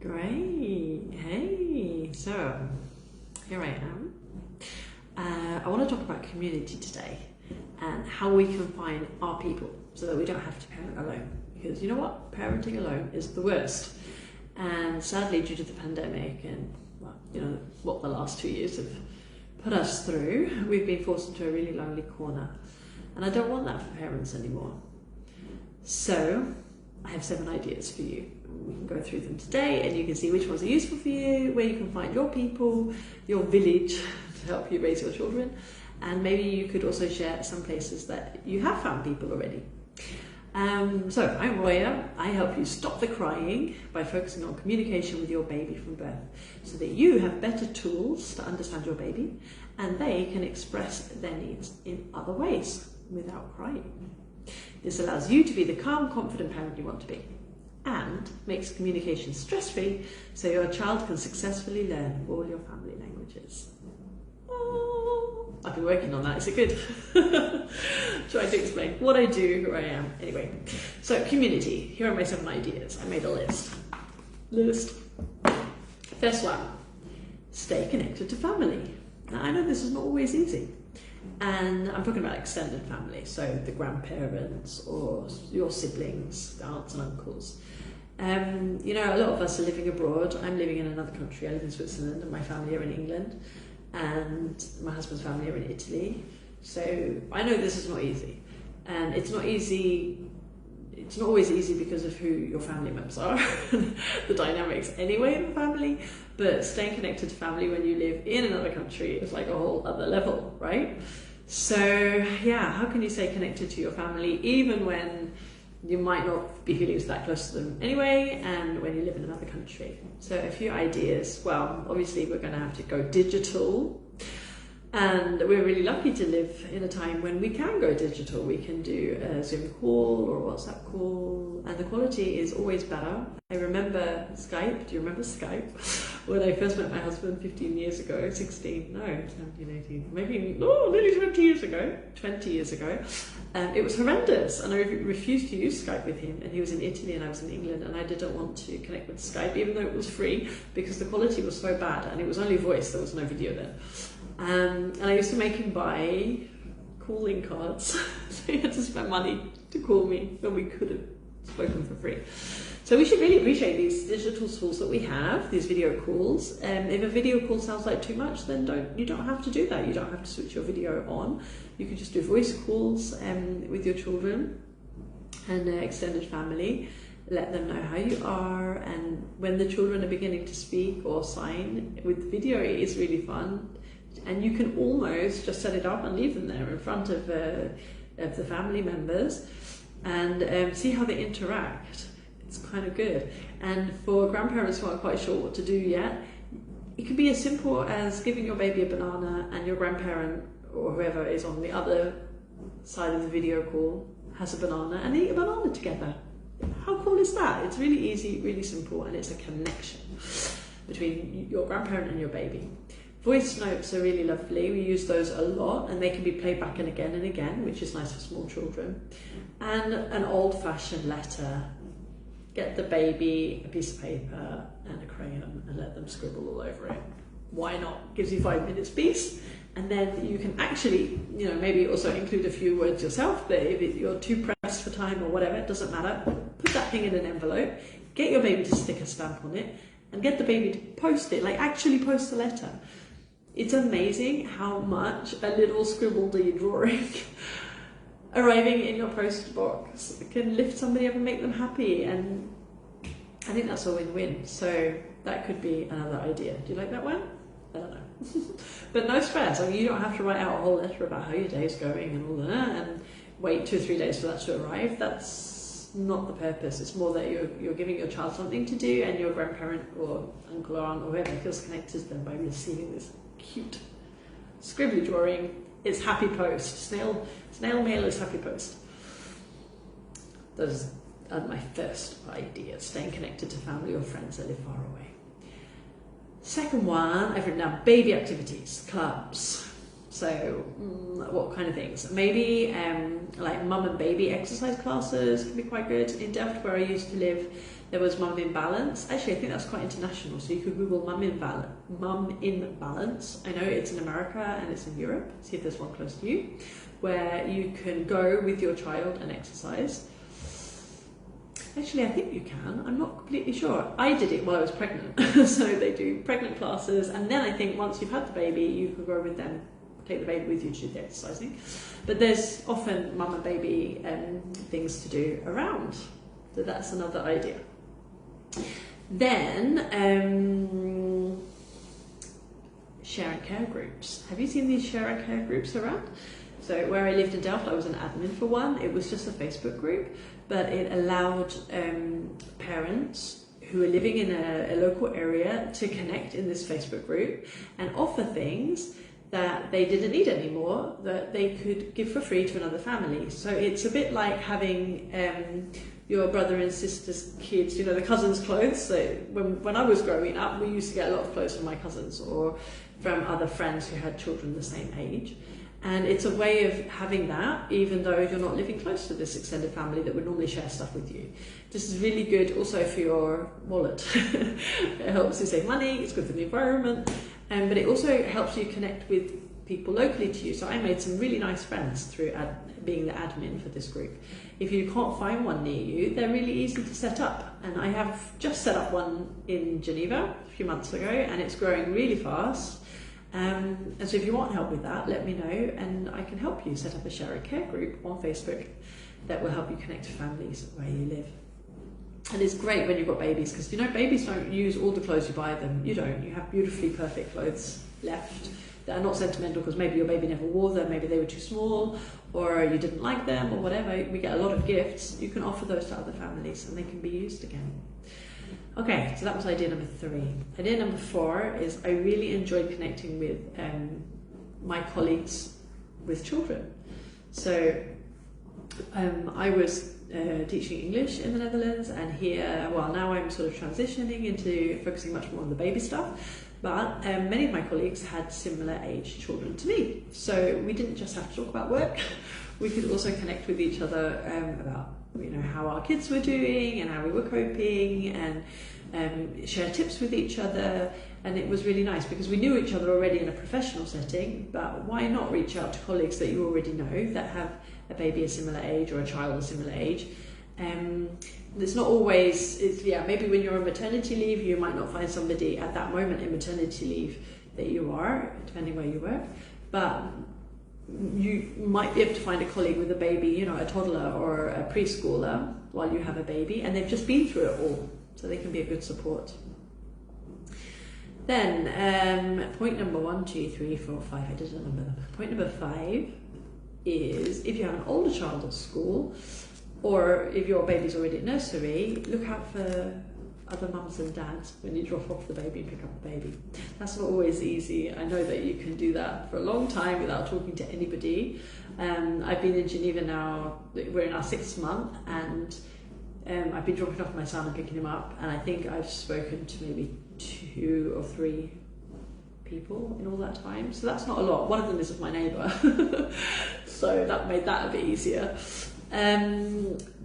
Great. Hey, so here I am. I want to talk about community today and how we can find our people so that we don't have to parent alone. Because you know what? Parenting alone is the worst. And sadly, due to the pandemic and what the last 2 years have put us through, we've been forced into a really lonely corner. And I don't want that for parents anymore. So I have 7 ideas for you. We can go through them today and you can see which ones are useful for you, where you can find your people, your village to help you raise your children. And maybe you could also share some places that you have found people already. So I'm Roya. I help you stop the crying by focusing on communication with your baby from birth so that you have better tools to understand your baby and they can express their needs in other ways without crying. This allows you to be the calm, confident parent you want to be and makes communication stress-free so your child can successfully learn all your family languages. Oh, I've been working on that. Is it good? Trying to explain what I do, who I am. Anyway, so community. Here are my 7 ideas. I made a list. First one, stay connected to family. Now, I know this is not always easy. And I'm talking about extended family, so the grandparents or your siblings, aunts and uncles. A lot of us are living abroad. I'm living in another country. I live in Switzerland and my family are in England and my husband's family are in Italy. So I know this is not easy. And it's not always easy because of who your family members are, the dynamics anyway in the family, but staying connected to family when you live in another country is like a whole other level, right? So yeah, how can you stay connected to your family even when you might not be feeling that close to them anyway and when you live in another country? So a few ideas. Well, obviously we're going to have to go digital. And we're really lucky to live in a time when we can go digital. We can do a Zoom call or a WhatsApp call, and the quality is always better. I remember Skype. Do you remember Skype? When I first met my husband 15 years ago, 17, 18, maybe, nearly 20 years ago. It was horrendous, and I refused to use Skype with him, and he was in Italy and I was in England, and I didn't want to connect with Skype, even though it was free, because the quality was so bad, and it was only voice, there was no video then. And I used to make him buy calling cards, so he had to spend money to call me when we could have spoken for free. So we should really appreciate these digital tools that we have, these video calls. If a video call sounds like too much, then you don't have to do that. You don't have to switch your video on. You can just do voice calls with your children and extended family. Let them know how you are, and when the children are beginning to speak or sign with video, it is really fun. And you can almost just set it up and leave them there in front of the family members and see how they interact. It's kind of good. And for grandparents who aren't quite sure what to do yet, it could be as simple as giving your baby a banana and your grandparent or whoever is on the other side of the video call has a banana and they eat a banana together. How cool is that? It's really easy, really simple, and it's a connection between your grandparent and your baby. Voice notes are really lovely. We use those a lot and they can be played back and again, which is nice for small children. And an old-fashioned letter. Get the baby a piece of paper and a crayon and let them scribble all over it. Why not? Gives you 5 minutes piece. And then you can actually, maybe also include a few words yourself, but if you're too pressed for time or whatever, it doesn't matter. Put that thing in an envelope, get your baby to stick a stamp on it, and get the baby to post it, like actually post a letter. It's amazing how much a little scribbledy drawing arriving in your post box can lift somebody up and make them happy, and I think that's a win-win. So that could be another idea. Do you like that one? I don't know. But no stress. I mean, you don't have to write out a whole letter about how your day is going and all that and wait 2 or 3 days for that to arrive. That's not the purpose. It's more that you're giving your child something to do and your grandparent or uncle or aunt or whoever feels connected to them by receiving this cute scribbly drawing. It's happy post. Snail mail is happy post. Those are my first ideas. Staying connected to family or friends that live far away. Second one, I've written down baby activities, clubs. So what kind of things? Maybe like mum and baby exercise classes can be quite good. In Delft, where I used to live, there was Mum in Balance. Actually, I think that's quite international. So you could Google Mum in Balance. I know it's in America and it's in Europe. See if there's one close to you, where you can go with your child and exercise. Actually, I think you can. I'm not completely sure. I did it while I was pregnant. So they do pregnant classes. And then I think once you've had the baby, you can go with them, take the baby with you to do the exercising. But there's often mum and baby things to do around. So that's another idea. Then, share and care groups. Have you seen these share and care groups around? So where I lived in Delft, I was an admin for one. It was just a Facebook group, but it allowed parents who are living in a local area to connect in this Facebook group and offer things that they didn't need anymore that they could give for free to another family. So it's a bit like having your brother and sister's kids, you know, the cousins' clothes. So when I was growing up, we used to get a lot of clothes from my cousins or from other friends who had children the same age. And it's a way of having that, even though you're not living close to this extended family that would normally share stuff with you. This is really good also for your wallet. It helps you save money, it's good for the environment, but it also helps you connect with people locally to you. So I made some really nice friends through being the admin for this group. If you can't find one near you, they're really easy to set up. And I have just set up one in Geneva a few months ago, and it's growing really fast. And so if you want help with that, let me know and I can help you set up a share and care group on Facebook that will help you connect to families where you live. And it's great when you've got babies, because you know babies don't use all the clothes you buy them. You don't. You have beautifully perfect clothes left that are not sentimental because maybe your baby never wore them, maybe they were too small, or you didn't like them, or whatever. We get a lot of gifts. You can offer those to other families and they can be used again. Okay, so that was idea number 3. Idea number 4 is I really enjoyed connecting with my colleagues with children. So I was teaching English in the Netherlands, and here, well, now I'm sort of transitioning into focusing much more on the baby stuff, but many of my colleagues had similar age children to me. So we didn't just have to talk about work, we could also connect with each other about how our kids were doing and how we were coping, and share tips with each other. And it was really nice because we knew each other already in a professional setting, but why not reach out to colleagues that you already know that have a baby a similar age or a child a similar age. It's not always, maybe when you're on maternity leave you might not find somebody at that moment in maternity leave that you are, depending where you work, but you might be able to find a colleague with a baby, a toddler or a preschooler while you have a baby, and they've just been through it all, so they can be a good support. Then point number 1, 2, 3, 4, 5, I didn't remember them. Point number 5 is if you have an older child at school, or if your baby's already at nursery, look out for other mums and dads when you drop off the baby and pick up the baby. That's not always easy. I know that you can do that for a long time without talking to anybody. I've been in Geneva now, we're in our 6th month, and I've been dropping off my son and picking him up, and I think I've spoken to maybe 2 or 3 people in all that time, so that's not a lot. One of them is my neighbour, so that made that a bit easier.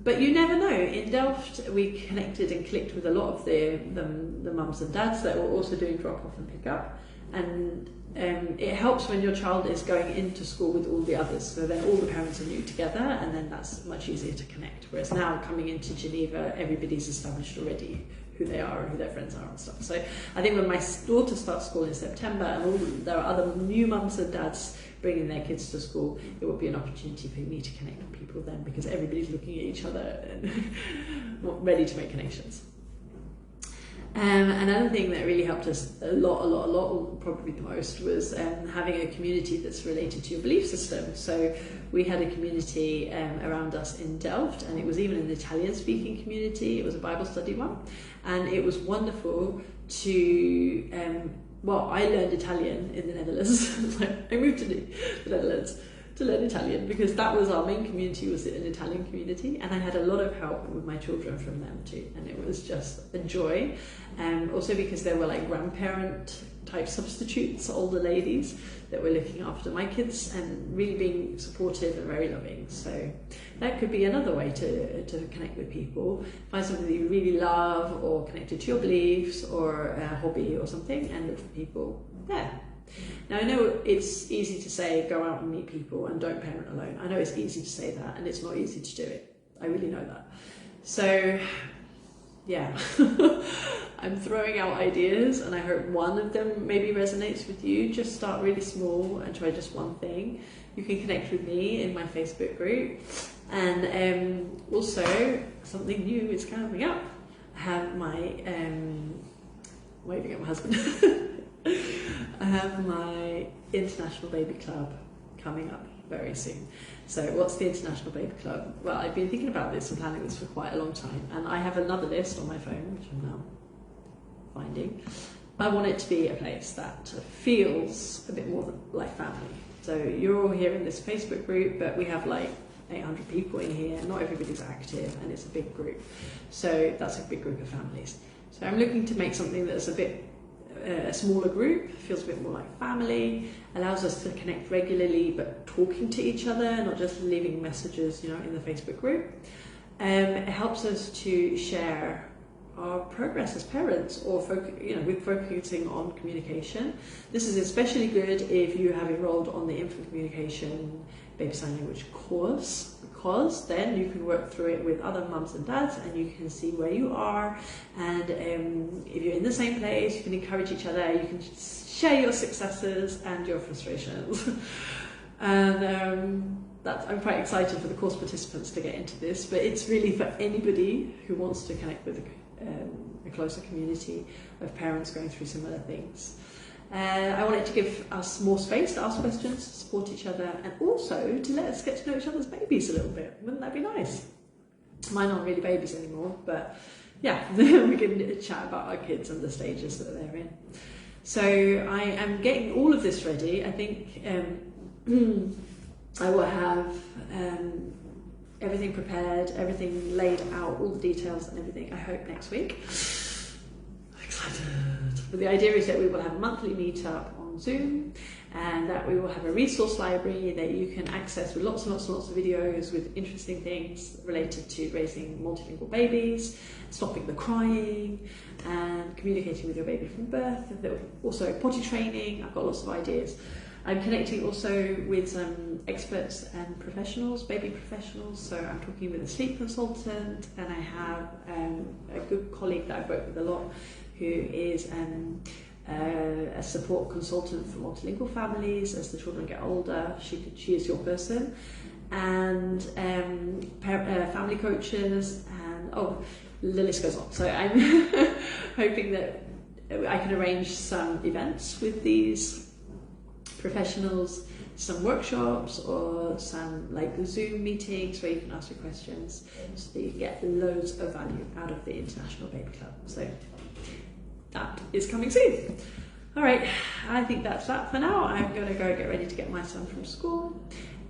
But you never know. In Delft, we connected and clicked with a lot of the mums and dads that were also doing drop off and pick up, and it helps when your child is going into school with all the others, so then all the parents are new together, and then that's much easier to connect. Whereas now coming into Geneva, everybody's established already who they are and who their friends are and stuff. So I think when my daughter starts school in September and there are other new mums and dads bringing their kids to school, it would be an opportunity for me to connect with people then, because everybody's looking at each other and ready to make connections. Another thing that really helped us a lot, probably the most, was having a community that's related to your belief system. So we had a community around us in Delft, and it was even an Italian-speaking community. It was a Bible study one, and it was wonderful to, I learned Italian in the Netherlands. I moved to the Netherlands to learn Italian, because that was our main community, was an Italian community, and I had a lot of help with my children from them too, and it was just a joy. Also because there were like grandparent type substitutes, older ladies that were looking after my kids and really being supportive and very loving. So that could be another way to connect with people. Find something that you really love or connected to your beliefs or a hobby or something, and look for people there. Now I know it's easy to say go out and meet people and don't parent alone. I know it's easy to say that, and it's not easy to do it. I really know that. So yeah, I'm throwing out ideas, and I hope one of them maybe resonates with you. Just start really small and try just one thing. You can connect with me in my Facebook group, and also something new is coming up. I have my waving at my husband. I have my International Baby Club coming up very soon. So what's the International Baby Club? Well, I've been thinking about this and planning this for quite a long time, and I have another list on my phone, which I'm now finding. I want it to be a place that feels a bit more like family. So you're all here in this Facebook group, but we have like 800 people in here. Not everybody's active, and it's a big group. So that's a big group of families. So I'm looking to make something that's a bit a smaller group, feels a bit more like family, allows us to connect regularly but talking to each other, not just leaving messages, you know, in the Facebook group. It helps us to share our progress as parents, or with focusing on communication. This is especially good if you have enrolled on the infant communication baby sign language course, because then you can work through it with other mums and dads, and you can see where you are, and if you're in the same place, you can encourage each other, you can share your successes and your frustrations. And I'm quite excited for the course participants to get into this, but it's really for anybody who wants to connect with a closer community of parents going through similar things. I wanted to give us more space to ask questions, to support each other, and also to let us get to know each other's babies a little bit. Wouldn't that be nice? Mine aren't really babies anymore, but yeah, we can chat about our kids and the stages that they're in. So I am getting all of this ready. I think I will have everything prepared, everything laid out, all the details and everything, I hope next week. I'm excited. But the idea is that we will have a monthly meetup on Zoom, and that we will have a resource library that you can access with lots and lots and lots of videos with interesting things related to raising multilingual babies, stopping the crying, and communicating with your baby from birth. Also potty training. I've got lots of ideas. I'm connecting also with some experts and professionals, baby professionals. So I'm talking with a sleep consultant, and I have a good colleague that I've worked with a lot, who is a support consultant for multilingual families as the children get older. She is your person, and family coaches, and the list goes on. So I'm hoping that I can arrange some events with these professionals, some workshops, or some like Zoom meetings where you can ask your questions, so that you get loads of value out of the International Baby Club. So that is coming soon. All right, I think that's that for now. I'm going to go get ready to get my son from school,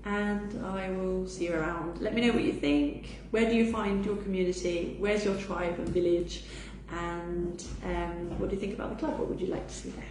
and I will see you around. Let me know what you think. Where do you find your community? Where's your tribe and village? And what do you think about the club? What would you like to see there?